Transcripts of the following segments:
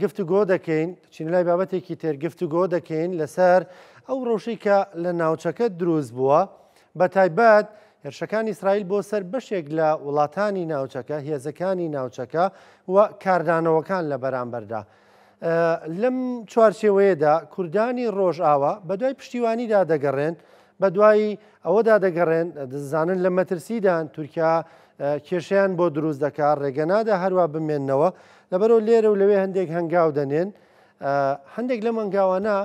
گفتوگۆ دەکەین چین لای بابەتێکی تر گفتوگۆ دەکەین لەسەر ئەو ڕۆژەی کە لە ناوچەکە دروست بووە بە تایبەت هێرشەکانی ئیسرائیل بۆ سەر بەشێک لە وڵاتانی ناوچەکە هێزەکانی ناوچەکە و کاردانەوەکان لە بەرامبەردا. لەم چوارچێوەیەدا کوردانی ڕۆژئاوا بە دوای پشتیوانیدا دەگەڕێن بە دوای ئەوەدا دەگەڕێن دەزانن لە مەترسیدان تورکیا کێشیان بۆ دروست دەکات ڕێگەنادا هەروە بمێننەوە لەبەرەوە لێرە و لەوێ هەندێک هەنگاو دەنێن هەندێک لەم هەنگاوانە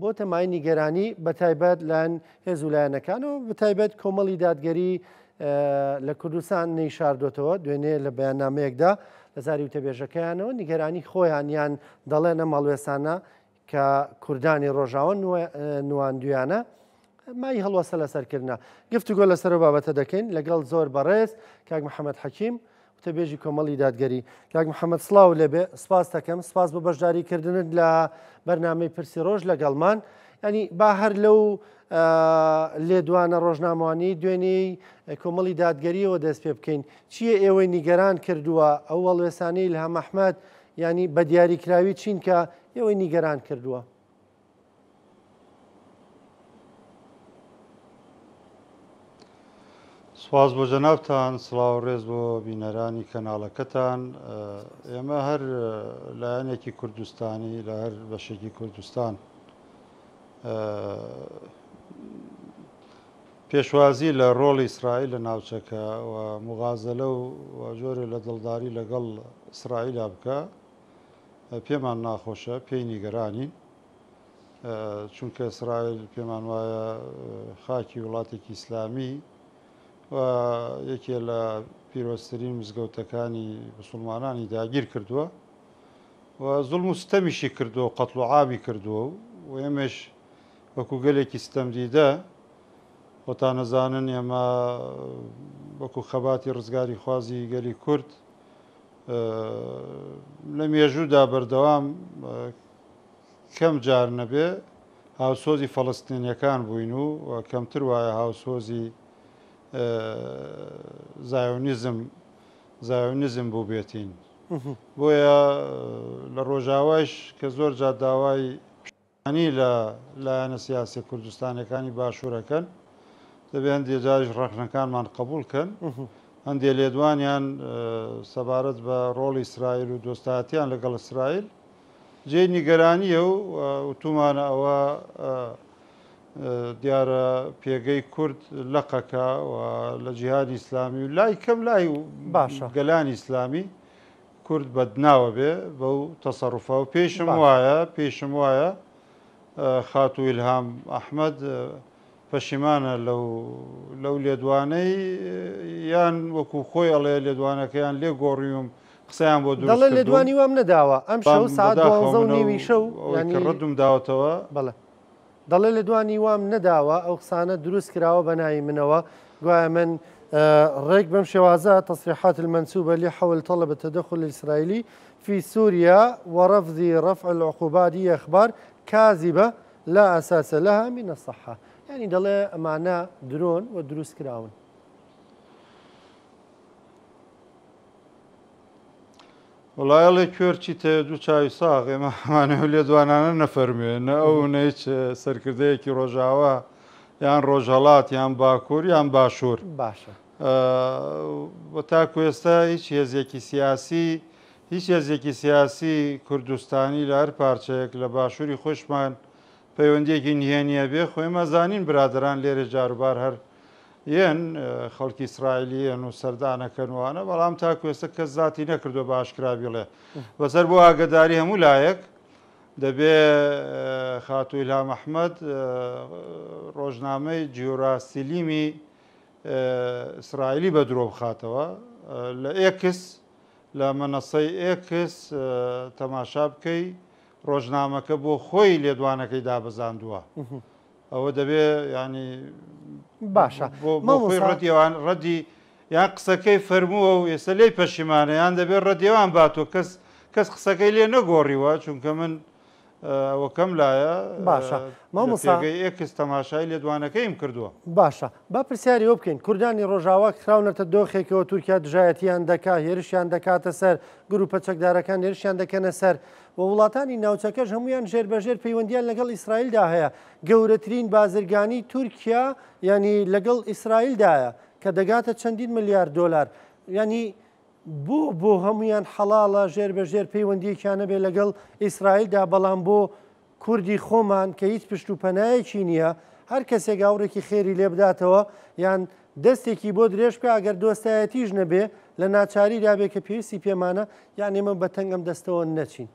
بۆ تەمای نیگەرانی بە تایبەت لایەن هێز و لایەنەکانەوە بە تایبەت کۆمەڵی دادگەری لە کوردستان نەیشاردوێتەوە دوێنێ لە بەیاننامەیەکدا لە زاری وتەبێژەکەیانەوە نیگەرانی خۆیان یان دەڵێن ئەم هەڵوێستانە کە کوردانی ڕۆژاوە نواندویانە مای هەڵوەسە لەسەرکردنا گفتوگۆ لەسەر بابەتە دەکەین لەگەڵ زۆر بەڕێز کاک محەممەد حەکیم وتەبێژی کۆمەڵی دادگەری. کاک محەممەد سڵاو لێبێ سپاس دەکەم سپاس بە بەشداریکردنت لە بەرنامەی پرسی ڕۆژ لەگەڵمان ینی با هەر لەو لێدوانە ڕۆژنامەوانی دوێنێی کۆمەڵی دادگەریەوە دەست پێ بکەین چییە ئێوەی نیگەران کردووە ئەو هەڵوێستانەی لە هەمەحمەد ینی بە دیاریکراوی چین کە ئێوەی نیگەران کردووە. سواز بۆ جەنابتان سڵاو ڕێز بۆ بینەرانی کەناڵەکەتان ئێمە هەر لایەنێکی کوردستانی لە هەر بەشێکی کوردستان پێشوازی لە ڕۆڵی ئیسرائیل لە ناوچەکە و مغازەلە و جۆرە لە دڵداری لەگەڵ ئیسرائیلا بکە پێمان ناخۆشە پێی نیگەرانی چونکە ئیسرائیل پێمان وایە خاکی وڵاتێکی ئیسلامی و یەکێ لە پیرۆستترین مزگەوتەکانی مسلمانانی داگیر کردووە و زوڵم و ستەمیشی کردووە و قەتڵ و عامی کردووە و ئێمەش وەکو گەلێکی ستەم دیدە خۆتان نەزانن ئێمە وەکو خەباتی ڕزگاری خوازی گەلی کورد لە مێژوودا بەردەوام کەم جار نەبێ هاوسۆزی فەڵەستینیەکان بووین و کەمتر وایە هاوسۆزی زایۆنیزم بوو بێتین بۆیە لە ڕۆژاوایش کە زۆر جار داوای پشتیوانی لە لایەنە سیاسی کوردستانەکانی باشوورەکەن دەبێت هەندێک جاریش ڕەخنەکانمان قبولکەن هەندێک لێدوانیان سەبارەت بە ڕۆڵی ئیسرائیل و دۆستایەتیان لەگەڵ ئیسرائیل جێ نیگەرانیە و وتومانە ئەوە دیارە پێگەی کورد لەقەکە و لە جیهادی ئیسلامی و لای کەم لای باشە گەلانی ئیسلامی کورد بەدناوە بێ بەو تەسەڕوفە و پێشم وایە خاتو ئیلهام ئەحمەد پەشیمانە لەو لێدوانەی یان وەکو خۆی ئەڵێ لێدوانەکەیان لێ گۆڕیوم قسەیان بۆ دروست دەڵێ لێدوانی وام نەداوە ئەم شەو ساعت 12:30 شەو ڕەدم داوەتەوە بەڵێ دەڵێ لێدوانی وام نەداوە ئەو قسانە دروست کراوە بە ناوی منەوە گوایە من ڕێک بەم شێوازە تصريحات المنسوبة لحول طلب التدخل الإسرائيلي في سوريا ورفض رفع العقوبات هي أخبار كاذبة لا أساس لها من الصحة يعني دەڵێ ئەمانە درۆن و دروست کراون. وڵایەڵێ کوێرچی تێ دوو چاوی ساغ ئێمەمانە لێدوانانە نەفەرمێن ئەو نەیچ سەرکردەیەکی ڕۆژاوە یان ڕۆژهەڵات یان باکوور یان باشوور باشە بە تاکو ئێستا هیچ هێزێکی سیاسی کوردستانی لە هەر پارچەیەک لە باشووری خۆشمان پەیوەندیەکی نهێنیە بێ خۆی مەزانین برادران لێرە جاروبار هەر یەن خەڵکی ئیسرائیلیەن و سەردانەکەنوانە بەڵام تاکو ئێستا کەس زاتی نەکردو بە ئاشکرا بڵێ بەسەر بۆ ئاگداری هەموو لایەک دەبێ خاتو ئیلهام ئەحمەد ڕۆژنامەی جیۆراسیلیمی ئیسرائیلی بە درۆ بخاتەوە لە ئێکس لە مەنەسەی ئێکس تەماشا بکەی ڕۆژنامەکە بۆ خۆی لێدوانەکەی دابەزاندووە ئەوە دەبێ ینی باشە خۆی ڕەدیێوان ڕەدی یان قسەکەی فەرمووە و ئێستا لێی پەشیمانە یان دەبێت ڕەدیێوان باتۆ کەس قسەکەی لێ نەگۆڕیوە چونکە من ئەوەکەم لایە باشە مامۆساگەی ئێکس تەماشای لێدوانەکەیم کردووە. باشە با پرسیاری ئەو بکەین کوردانی ڕۆژاوا خراونەتە دۆخێکەوە تورکیا دژایەتیان دەکات هێرشیان دەکاتە سەر گروپە چەکدارەکان هێرشیان دەکەنە سەر و وڵاتانی ناوچەکەش هەمویان ژێربەژێر پەیوەندیان لەگەڵ ئیسرائیلدا هەیە گەورەترین بازرگانی تورکیا ینی لەگەڵ ئیسرائیلدایە کە دەگاتە چەندین ملیار دۆلار ینی بۆ هەمویان حەڵاڵە ژێربەژێر پەیوەندیەکیانە بێ لەگەڵ ئیسرائیلدا بەڵام بۆ کوردی خۆمان کە هیچ پشت و پەنایەکی نییە هەر کەسێک گاورێکی خێری لێ بداتەوە یان دەستێکی بۆ درێژ بکە ئەگەر دۆستایەتیش نەبێ لە ناچاریدا بێ کە پێویستی پێمانە یان ئێمە بە تەنگەم دەستەوە نەچین.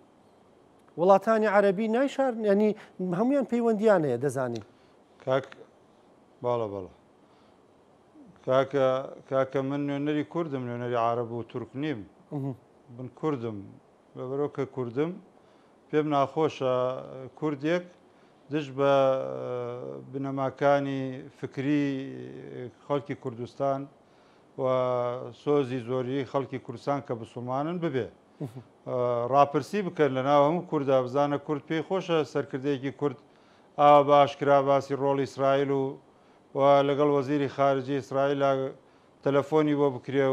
وڵاتانی عەرەبی نایشار ینی هەمویان پەیوەندیان هەیە دەزانین. باڵە کاکە من نوێنەری کوردم نوێنەری عەرەب و تورک نیم من کوردم لەبەرەوە کە کوردم پێم ناخۆشە کوردێک دژ بە بنەماکانی فکری خەڵکی کوردستان و سۆزی زۆری خەڵکی کوردستان کە بسومانن ببێ ڕاپرسی بکەن لە ناو هەموو کووردا بزانە کورد پێی خۆشە سەرکردەیەکی کورد ئاوا باشکرا باسی ڕۆڵی ئیسرائیل و لەگەڵ وەزیری خارجی ئیسرائیل تەلەفۆنی بۆ بکرێ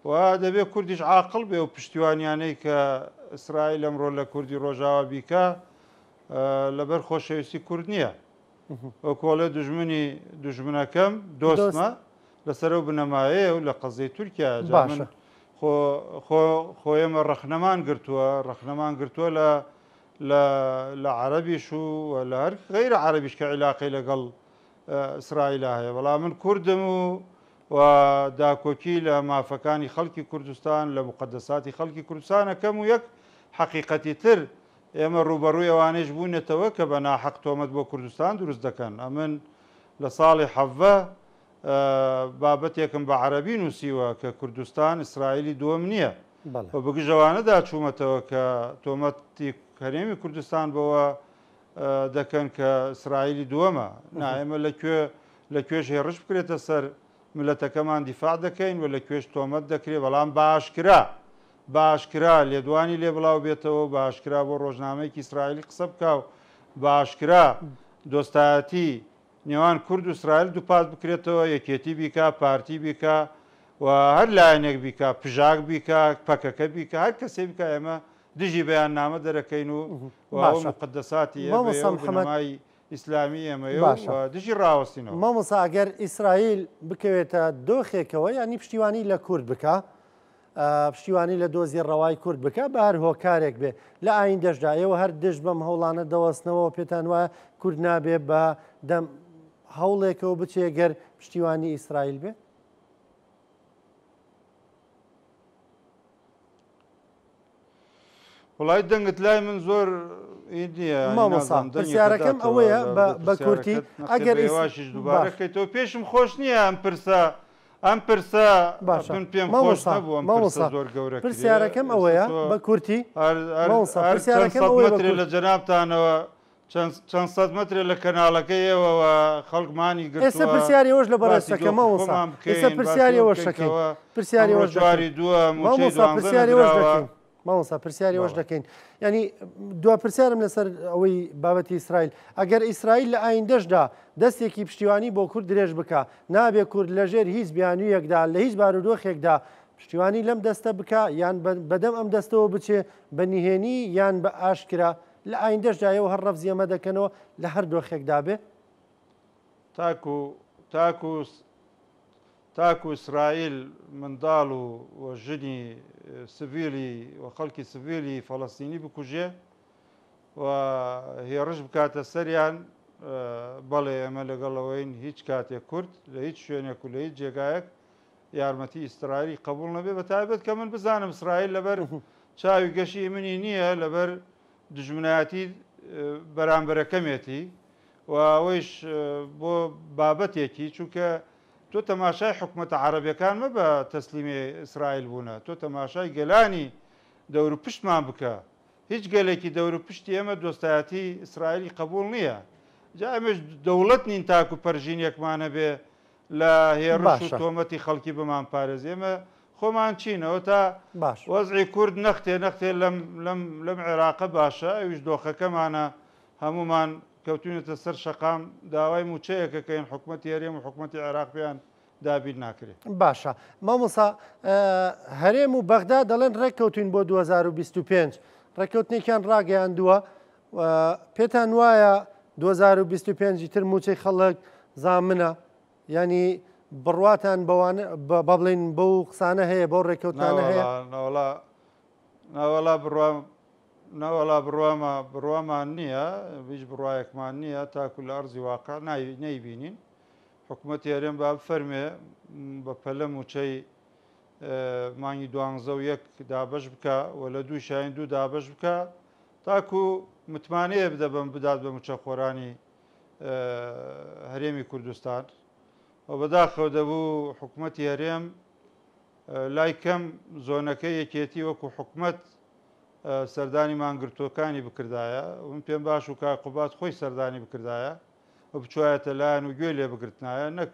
و دەبێت کوردیش عاقڵ بێ و پشتیوانیانەی کە ئیسرائیل ئەمڕۆ لە کوردی ڕۆژاوا بیکە لەبەر خۆشەویستی کورد نییە ئەو کۆڵێ دوژمنەکەم دۆستمە لەسەر ئەو بنەمایە و لە قەزەی تورکیا خۆ ئێمە ڕەخنەمان گرتووە لە عەرەبیش و لە هەر غەیرە عەرەبیش کە عیلاقەی لەگەڵ ئیسرائیلا هەیە بەڵام من کوردم و داکۆکی لە مافەکانی خەڵکی کوردستان لە مقدساتی خەڵکی کوردستانەکەم و یەک حەقیقەتی تر ئێمە ڕوبەڕووی ئەوانەیش بوونێتەوە کە بە ناحەق تۆمەت بۆ کوردستان دروست دەکەن ئەمن لە ساڵی حەڤە بابەتێکم بە عەرەبی نووسیوە کە کوردستان ئیسرائیلی دووەم نییە بگژەوانەدا چوومەتەوە کە تۆمەتی هەرێمی کوردستان بەوە دەکەن کە ئیسرائیلی دووەمە ئێمە لەکوێش هێڕش بکرێتە سەر ملەتەکەمان دیفاع دەکەین و لەکوێش تۆمەت دەکرێت بەڵام باشکرا لێدوانی لێ بڵاو بێتەوە باشکرا بۆ ڕۆژنامەیەکی ئیسرائیلی قسە بکە و باشکرا دۆستایەتی نێوان کورد و ئیسرائیل دووپات بکرێتەوە یەکێتی بیکە پارتی بیکە و هەر لایەنێک بیکە پژاک بیکە پەکەکە بیکە هەر کەسێ بکە ئێمە دژی بەیان نامە دەرەکەین و مقدساتی بنەمای ئیسلامی ئێمەیە دژی ڕاوەستینەوە. مامۆستا ئەگەر ئیسرائیل بکەوێتە دۆخێکەوە ینی پشتیوانی لە کورد بکە پشتیوانی لە دۆزی ڕەوای کورد بکە بە هەر هۆکارێک بێ لە ئاین دەشدا ئێوە هەر دژ بەم هەوڵانە دەوەستنەوە پێتان وایە کورد نابێ بە دەم هەوڵێکەوە بچێ گەر پشتیوانی ئیسرائیل بێ؟ وڵای دەنگت لای من زۆر مامۆستا پرسیارەکەم ئەوەیە بە کورتی ئەگەر ئێواشیش دووبارەکەیتەوە پێشم خۆش نییە ئەم پرسە پێم خۆش نەبووە زۆر گەورە پرسیارەکەم ئەوەیە بە کورتی مترێ لە جەنابتانەوە چەند سەد مترێ لە کەناڵەکەی ئێوەوە خەڵکمانی گرتووە ئێستا پرسیاری ئەوەش لە بەڕێستەکە مامۆستا ئێستا پرسیاری ئەوەش دەکەین پرسیاری ئەوەش دووە مامۆستا پرسیاری ئەوەش دەکەین مامۆستا پرسیاری ئەوەش دەکەین ینی دو پرسیارم لەسەر ئەوەی بابەتی ئیسرائیل ئەگەر ئیسرائیل لە ئایندەشدا دەستێکی پشتیوانی بۆ کورد درێژ بکە نابێ کورد لەژێر هیچ بیانوویەکدا لە هیچ بارودۆخێکدا پشتیوانی لەم دەستە بکە یان بەدەم ئەم دەستەوە بچێ بە نهێنی یان بە ئاشکرا لە ئایندەشدایەوە هەر ڕەفزی ئەمە دەکەنەوە لە هەر دۆخێکدا بێ تاکو ئیسرائیل منداڵ و ژنی سڤیلی و خەڵکی سڤیلی فەڵەستینی بکوژێ و هێڕش بکاتە سەریان بەڵێ ئەمە لەگەڵەوەین هیچ کاتێک کورد لە هیچ شوێنێک و لە هیچ جێگایەک یارمەتی ئیسرائیلی قبول نەبێ بە تایبەت کە من بزانم ئیسرائیل لەبەر چاوی گەشی منی نییە لەبەر دژمنایەتی بەرامبەرەکەمێتی و ئەوەیش بۆ بابەتێکی چونکە تۆ تەماشای حکومەتە عەرەبیەکان مە بە تەسلیمی ئیسرائیل بوونە تۆ تەماشای گەلانی دەور و پشتمان بکە هیچ گەلێکی دەور و پشتی ئێمە دۆستایەتی ئیسرائیلی قبول نییە جا ئێمەش دەوڵەت نین تاکو پەرژینێکمانە بێ لە هێڕش و تۆمەتی خەڵکی بمان پارێز ئێمە خۆمان چینەوە تا باش وەزعی کورد نەختێ لەم عێراقە باشە ئەویش دۆخەکەمانە هەمومان کەوتونێتە سەر شەقام داوای موچەیەکەکەین حکوومەتی هەرێم و حکوومەتی عێراق پێیان دابیر ناکرێت. باشە مامۆسا هەرێم و بەغدا دەڵێن ڕێککەوتین بۆ 2025 ڕێککەوتنێکیان ڕاگەیاندووە پێتان وایە 2025 تر موچەی خەڵک زامنە ینی بڕواتان بەڵێن بەو قسانە هەیە بەو ڕێککەوتانە هەیە ناوەڵا بڕوامان نییە هیچ بڕایەکمان نییە تاکو لە ئەرزی واقع نەیبینین حکوومەتی هەرێم با فەرمێ بە پەلە موچەی مانگی 12 دابش بکە و لە دوو شاین دوو دابش بکە تاکو متمانەیە بدە بم بدات بە موچە خۆرانی هەرێمی کوردستان و بەداخەوە دەبوو حکوومەتی هەرێم لای کەم زۆنەکە یەکێتی وەکو حکوومەت سەردانی مانگرتوەکانی بکردایە من پێم باش و کاقوبات خۆی سەردانی بکردایە و بچوایەتە لایەن و گوێ لێ بگرتنایە نەک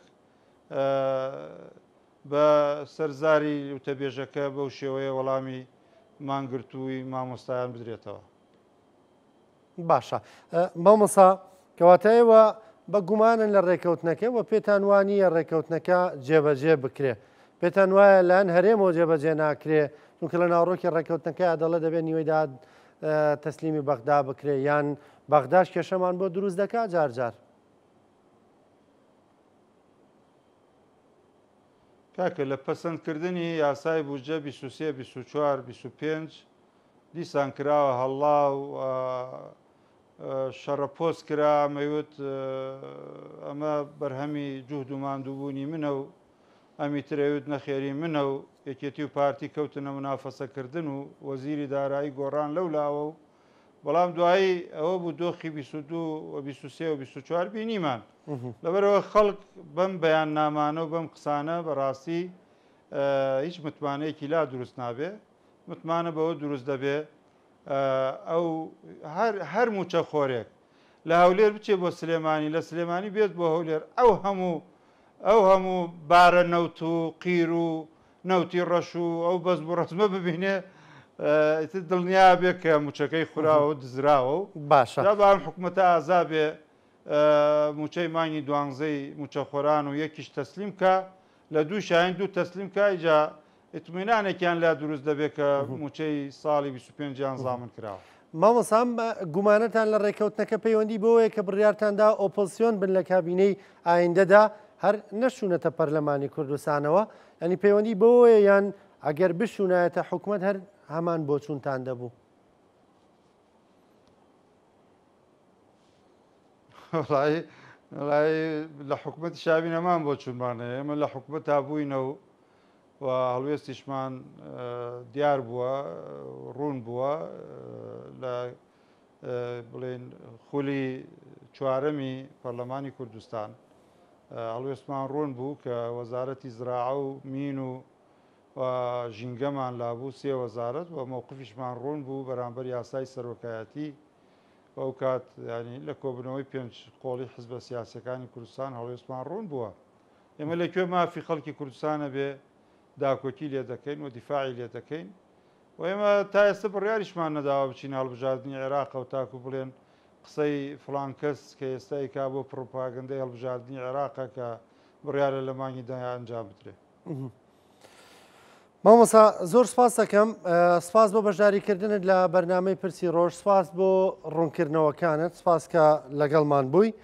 بە سەرزاری وتەبێژەکە بەو شێوەیە وەڵامی مانگرتووی مامۆستایان بدرێتەوە. باشە مامۆسا کەواتایەوە بە گومانن لە ڕێکەوتنەکە و پێتان وانییە ڕێکەوتنەکە جێبەجێ بکرێ پێتان وایە لاەن هەرێمەوە جێبەجێ ناکرێ چونکە لە ناوڕۆکی ڕێکەوتنەکە دەڵێ دەبێت نیوەیدا تەسلیمی بەغدا بکرێ یان بەغداش کێشەمان بۆ دروست دەکات جارجار. کاکە لە پەسەندکردنی یاسای بودجە 23 24 25 دیسان کراوە هەڵا و شەڕەپۆست کرا مەوت ئەمە بەرهەمی جوهد و ماندووبوونی منە و ئەمی ترەوت نەخێری منە و یەکێتی و پارتی کەوتنە منافەسەکردن و وەزیری دارایی گۆڕان لەولاوە و بەڵام دوایی ئەوە بوو دۆخی 22 و 23 و 24 بینیمان لەبەرەوە خەڵک بەم بەیان نامانە و بەم قسانە بەڕاستی هیچ متمانەیەکی لا دروست نابێ متمانە بەوە دروست دەبێ ئەو هەر موچە خۆرێک لە هەولێر بچێ بۆ سلێمانی لە سلێمانی بێت بۆ هەولێر ئەو هەموو بارە نەوت و قیر و نەوتی ڕەش و ئەو بەس بۆ ڕسمە ببینێ دڵنیا بێ کە موچەکەی خوراوە و دزراوە و باشە بام حکوومەتە ئازا بێ موچەی مانگی 12 موچەخۆران و یەکیش تەسلیم کە لە دوو شاین دوو تەسلیم کە ئیجا ئتمینانێکیان لا دروست دەبێت کە موچەی ساڵی 25 زامن کراوە. مامۆسام گومانەتان لە ڕێکەوتنەکە پەیوەندی بۆیە کە بڕیارتاندا ئۆپۆزیۆن بن لە کابینەی ئایندەدا هەر نەشوونەتە پەرلەمانی کوردستانەوە ئەنی پەیوەندی بۆیە یان ئەگەر بشوونایەتە حکوومەت هەر هەمان بۆ چوونتان دەبوو. لە حکوومەتی شابی نەمان بۆ چونمانەیە ئێمە لە حکوومەت تا بووینەوە و هەڵوێستیشمان دیار بووە ڕوون بووە لە بڵێن خولی چوارەمی پەرلەمانی کوردستان هەڵوێستمان ڕوون بوو کە وەزارەتی زراعە و مین و ژینگەمان لابوو سێ وەزارەت و مەوقفیشمان ڕوون بوو بەرامبەر یاسای سەرۆکایەتی ئەو کات ینی لە کۆبنەوەی پێنج قۆڵی حزبە سیاسەکانی کوردستان هەڵوێستمان ڕوون بووە ئێمە لەکوێ مافی خەڵکی کوردستانە بێ داکۆکی لێ دەکەین و دیفاعی لێ دەکەین و ئێمە تا ئێستا بڕیاریشمان نەداوە بچین هەڵبژاردننی عێراق و تاکو بڵێن قسەی فڵان کەس کە ئێستای کا بۆ پرۆپاگەندەی هەڵبژاردننی عێراقە کە بڕیارە لە مانگی دایا ئەنجام بدرێت. مامۆسا زۆر سپاس دەکەم سپاس بۆ بەشداریکردنت لە بەرنامەی پرسی ڕۆژ سپاس بۆ ڕوونکردنەوەکانت سپاس کە لەگەڵمان بووی